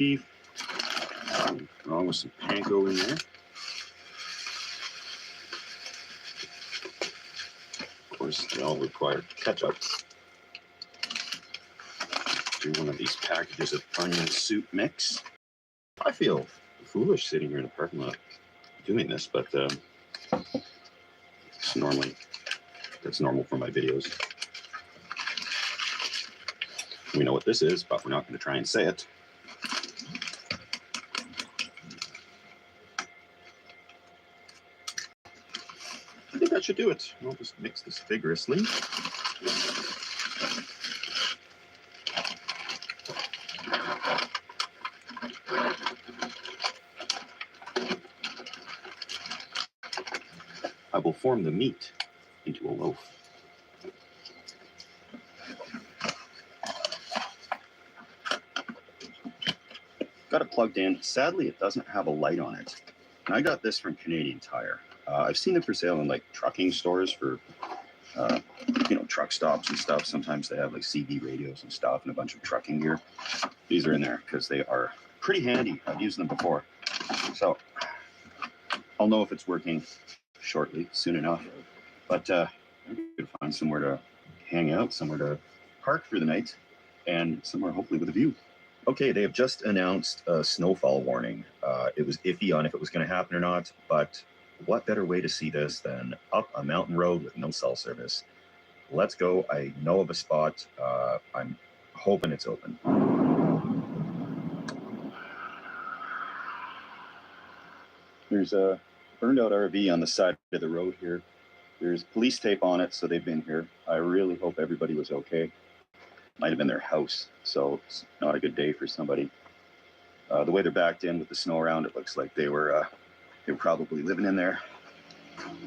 beef, along with some panko in there. Of course, they all require ketchup. Do one of these packages of onion soup mix. I feel foolish sitting here in the parking lot doing this, but it's that's normal for my videos. We know what this is, but we're not going to try and say it. I think that should do it. We'll just mix this vigorously. I will form the meat into a loaf. Got it plugged in. Sadly, it doesn't have a light on it. And I got this from Canadian Tire. I've seen it for sale in like trucking stores for, truck stops and stuff. Sometimes they have like CB radios and stuff and a bunch of trucking gear. These are in there because they are pretty handy. I've used them before. So I'll know if it's working shortly, soon enough. But I'm going to find somewhere to hang out, somewhere to park for the night, and somewhere hopefully with a view. Okay, they have just announced a snowfall warning. It was iffy on if it was going to happen or not, but what better way to see this than up a mountain road with no cell service? Let's go. I know of a spot. I'm hoping it's open. There's a burned out RV on the side of the road here. There's police tape on it, so they've been here. I really hope everybody was okay. Might have been their house, so it's not a good day for somebody. The way they're backed in with the snow around, it looks like they were probably living in there,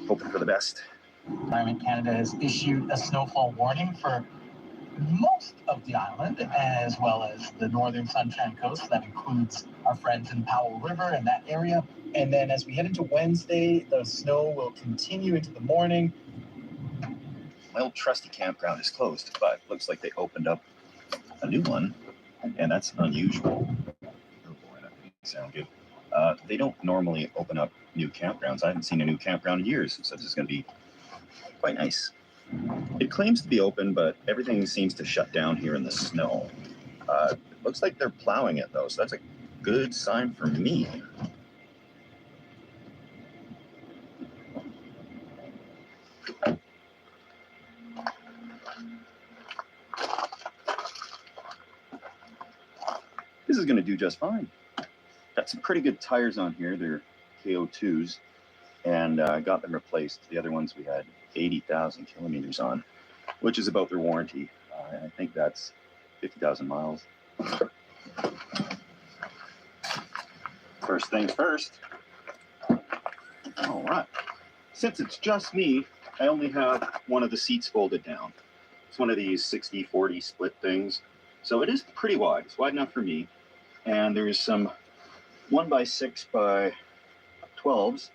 hoping for the best. Environment Canada has issued a snowfall warning for most of the island, as well as the northern Sunshine Coast. That includes our friends in Powell River and that area. And then as we head into Wednesday, the snow will continue into the morning. My old trusty campground is closed, but looks like they opened up a new one, and that's unusual. Oh boy, that didn't sound good. They don't normally open up new campgrounds. I haven't seen a new campground in years, so this is going to be quite nice. It claims to be open, but everything seems to shut down here in the snow. It looks like they're plowing it, though, so that's a good sign for me. This is going to do just fine. Got some pretty good tires on here. They're KO2s, and I got them replaced. The other ones we had 80,000 kilometers on, which is about their warranty. I think that's 50,000 miles. First things first. All right. Since it's just me, I only have one of the seats folded down. It's one of these 60-40 split things. So it is pretty wide. It's wide enough for me. And there's some 1x6 by 12s,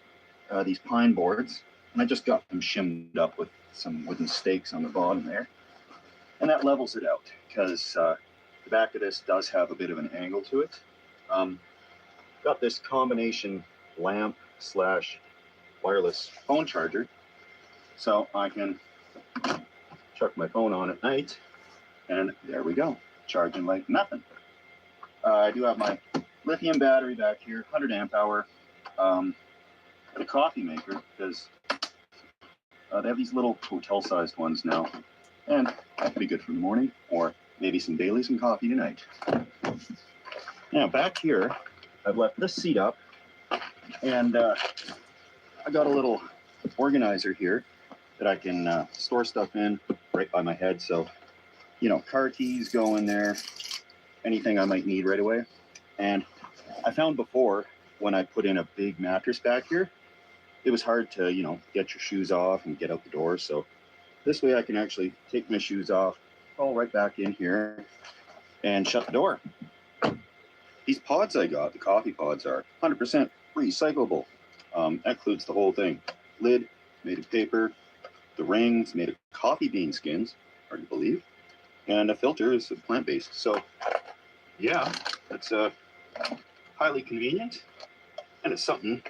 these pine boards. And I just got them shimmed up with some wooden stakes on the bottom there. And that levels it out because the back of this does have a bit of an angle to it. Got this combination lamp / wireless phone charger. So I can chuck my phone on at night. And there we go, charging like nothing. I do have my lithium battery back here, 100 amp hour. The coffee maker, because they have these little hotel-sized ones now, and that could be good for the morning, or maybe some Baileys and coffee tonight. Now back here, I've left this seat up, and I got a little organizer here that I can store stuff in right by my head. So, car keys go in there, anything I might need right away. And I found before when I put in a big mattress back here, it was hard to, get your shoes off and get out the door. So this way I can actually take my shoes off, fall right back in here and shut the door. These pods I got, the coffee pods, are 100% recyclable. That includes the whole thing. Lid made of paper, the rings made of coffee bean skins, hard to believe, and a filter is plant-based. So yeah, that's highly convenient, and it's something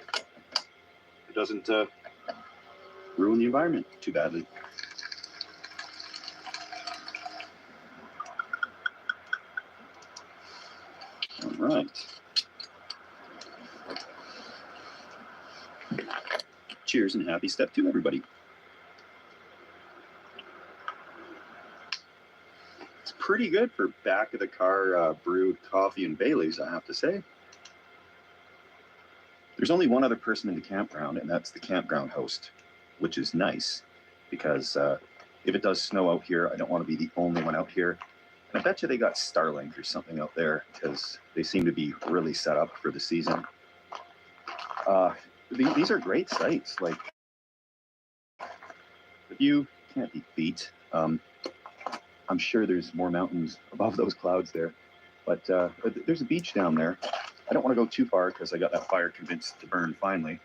that doesn't ruin the environment too badly. All right. Cheers and happy step 2, everybody. It's pretty good for back of the car brewed coffee and Baileys, I have to say. There's only one other person in the campground, and that's the campground host, which is nice because if it does snow out here, I don't want to be the only one out here. And I bet you they got Starlink or something out there because they seem to be really set up for the season. These are great sites. Like, the view can't be beat. I'm sure there's more mountains above those clouds there, but there's a beach down there. I don't want to go too far because I got that fire convinced to burn finally,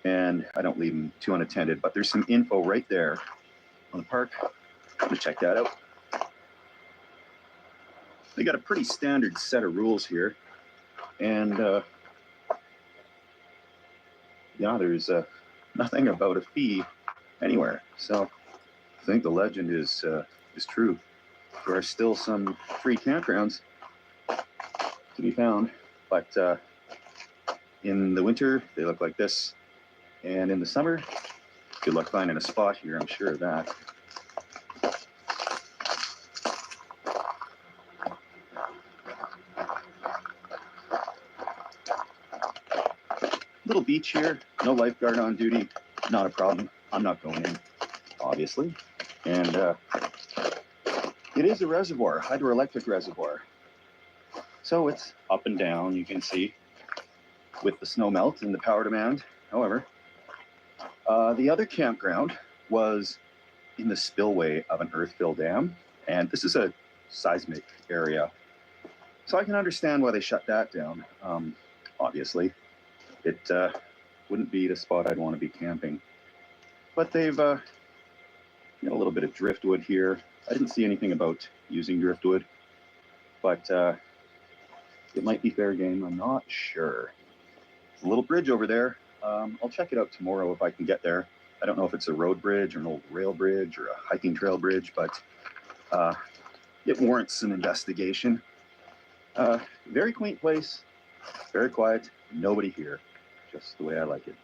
and I don't leave them too unattended, but there's some info right there on the park. I'm gonna check that out. They got a pretty standard set of rules here, and yeah, there's nothing about a fee anywhere. So I think the legend is true. There are still some free campgrounds to be found, but in the winter they look like this, and in the summer, good luck finding a spot here, I'm sure of that. Little beach here, no lifeguard on duty, not a problem. I'm not going in, obviously. And it is a reservoir, hydroelectric reservoir. So it's up and down, you can see, with the snow melt and the power demand. However, the other campground was in the spillway of an earth-fill dam, and this is a seismic area. So I can understand why they shut that down, obviously. It wouldn't be the spot I'd want to be camping. But they've got a little bit of driftwood here. I didn't see anything about using driftwood, but it might be fair game, I'm not sure. There's a little bridge over there. I'll check it out tomorrow if I can get there. I don't know if it's a road bridge or an old rail bridge or a hiking trail bridge, but it warrants some investigation. Very quaint place, very quiet, nobody here, just the way I like it.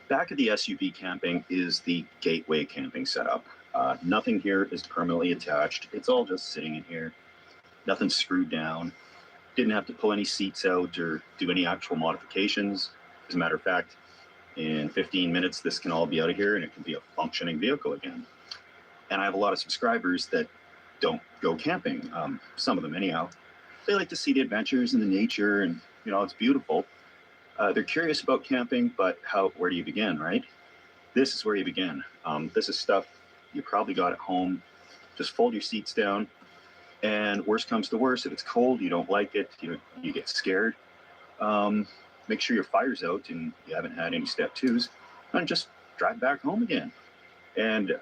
Back of the SUV camping is the gateway camping setup. Nothing here is permanently attached. It's all just sitting in here. Nothing's screwed down. Didn't have to pull any seats out or do any actual modifications. As a matter of fact, in 15 minutes, this can all be out of here and it can be a functioning vehicle again. And I have a lot of subscribers that don't go camping, some of them anyhow. They like to see the adventures and the nature, and it's beautiful. They're curious about camping, but where do you begin, right? This is where you begin. This is stuff you probably got at home. Just fold your seats down, and worst comes to worst, if it's cold, you don't like it, you get scared. Make sure your fire's out and you haven't had any step 2s, and just drive back home again. And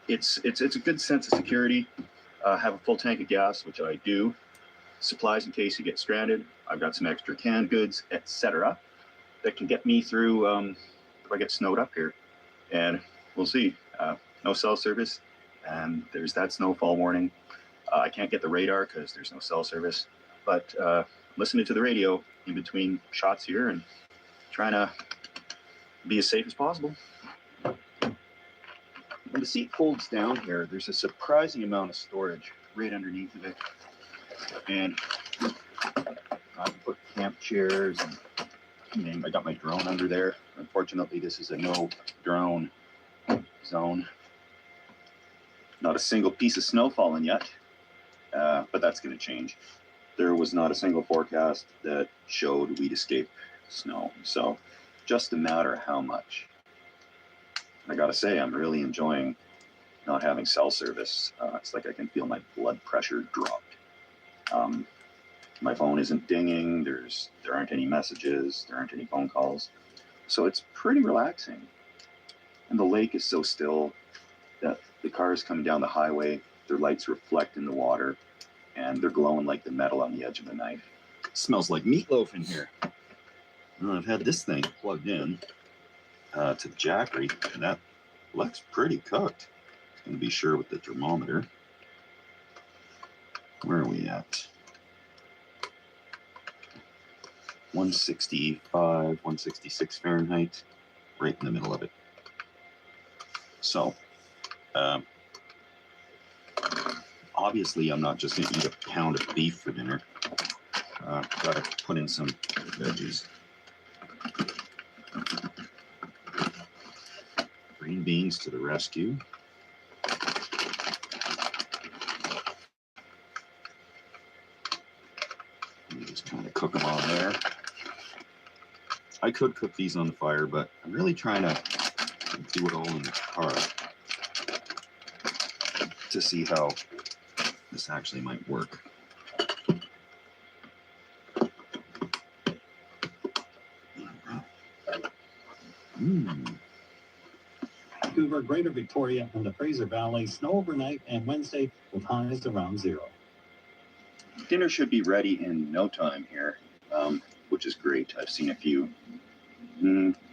it's a good sense of security. Have a full tank of gas, which I do. Supplies in case you get stranded. I've got some extra canned goods, etc., that can get me through if I get snowed up here. And we'll see. No cell service, and there's that snowfall warning. I can't get the radar because there's no cell service, but listening to the radio in between shots here and trying to be as safe as possible. When the seat folds down here, there's a surprising amount of storage right underneath of it. And I can put camp chairs and I got my drone under there. Unfortunately, this is a no drone zone. Not a single piece of snow fallen yet, but that's going to change. There was not a single forecast that showed we'd escape snow, so just a matter of how much. I gotta say, I'm really enjoying not having cell service. It's like I can feel my blood pressure drop. My phone isn't dinging, there aren't any messages, there aren't any phone calls. So it's pretty relaxing. And the lake is so still that the cars coming down the highway, their lights reflect in the water. and they're glowing like the metal on the edge of the knife. It smells like meatloaf in here. I've had this thing plugged in to the jackery, and that looks pretty cooked. I'm going to be sure with the thermometer. Where are we at? 165, 166 Fahrenheit, right in the middle of it. So, obviously I'm not just going to eat a pound of beef for dinner. Got to put in some veggies. Green beans to the rescue. You just kind of cook them on there. I could cook these on the fire, but I'm really trying to do it all in the car to see how this actually might work. Vancouver, Greater Victoria, and the Fraser Valley, snow overnight and Wednesday with highs around 0. Dinner should be ready in no time here, which is great. I've seen a few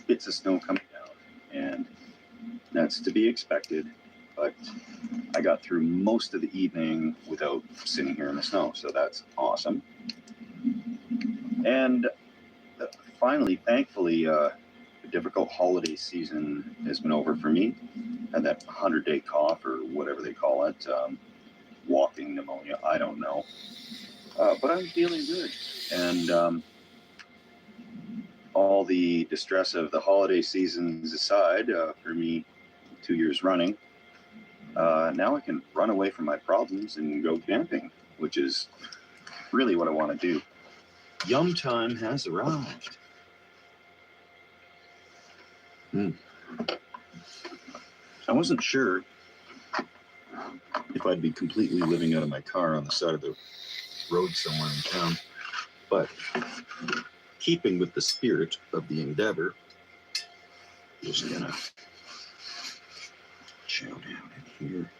bits of snow coming down, and that's to be expected, but I got through most of the evening without sitting here in the snow, so that's awesome. And finally, thankfully, the difficult holiday season has been over for me. Had that 100-day cough or whatever they call it, walking pneumonia, I don't know. But I'm feeling good. And all the distress of the holiday seasons aside, for me, 2 years running, now I can run away from my problems and go camping, which is really what I want to do. Yum time has arrived. I wasn't sure if I'd be completely living out of my car on the side of the road somewhere in town, but keeping with the spirit of the endeavor, just gonna chow down in here.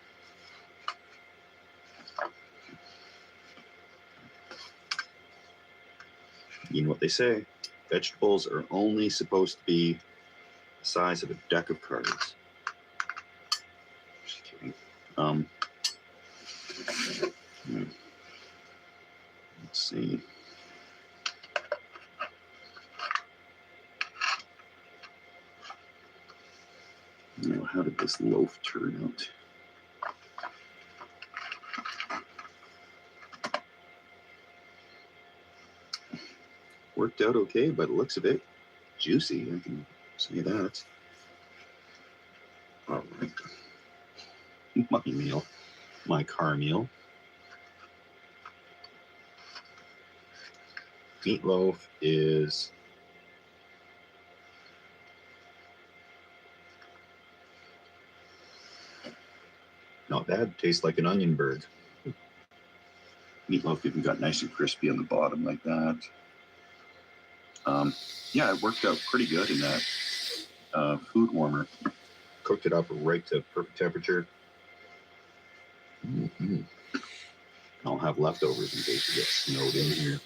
You know what they say, vegetables are only supposed to be the size of a deck of cards. Just kidding. Let's see. Now, how did this loaf turn out? Worked out okay by the looks of it. Juicy, I can say that. All right. My meal, my car meal. Meatloaf is not bad. Tastes like an onion bird. Meatloaf even got nice and crispy on the bottom like that. Yeah, it worked out pretty good in that food warmer. Cooked it up right to perfect temperature. I'll have leftovers in case it gets snowed in here.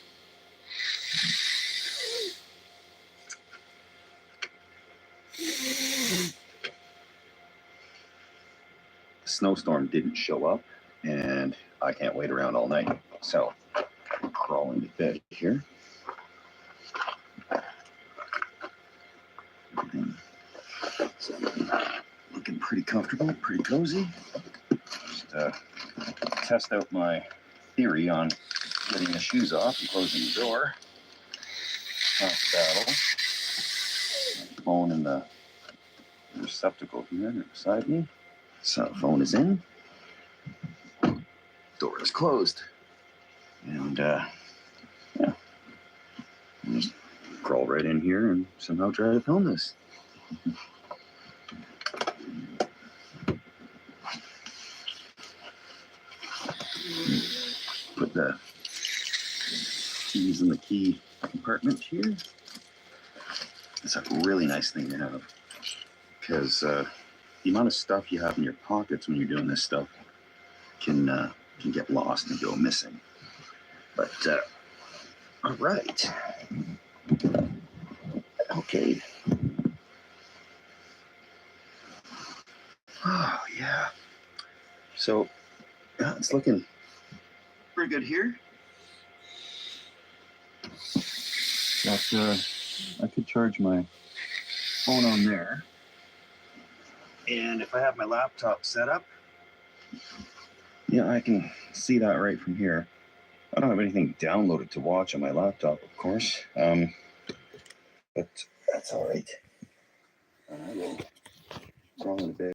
The snowstorm didn't show up, and I can't wait around all night. So, I'm crawling to bed here. So, looking pretty comfortable, pretty cozy. Just test out my theory on getting the shoes off and closing the door. Half battle. Phone in the receptacle here beside me. So phone is in. Door is closed. And yeah, I'll just crawl right in here and somehow try to film this. Put the keys in the key compartment here. It's a really nice thing to have, because the amount of stuff you have in your pockets when you're doing this stuff can can get lost and go missing. But all right. Okay. Oh yeah. So yeah, it's looking pretty good here. Got I could charge my phone on there. And if I have my laptop set up, yeah, I can see that right from here. I don't have anything downloaded to watch on my laptop, of course, but that's all right. I will crawl in a bit.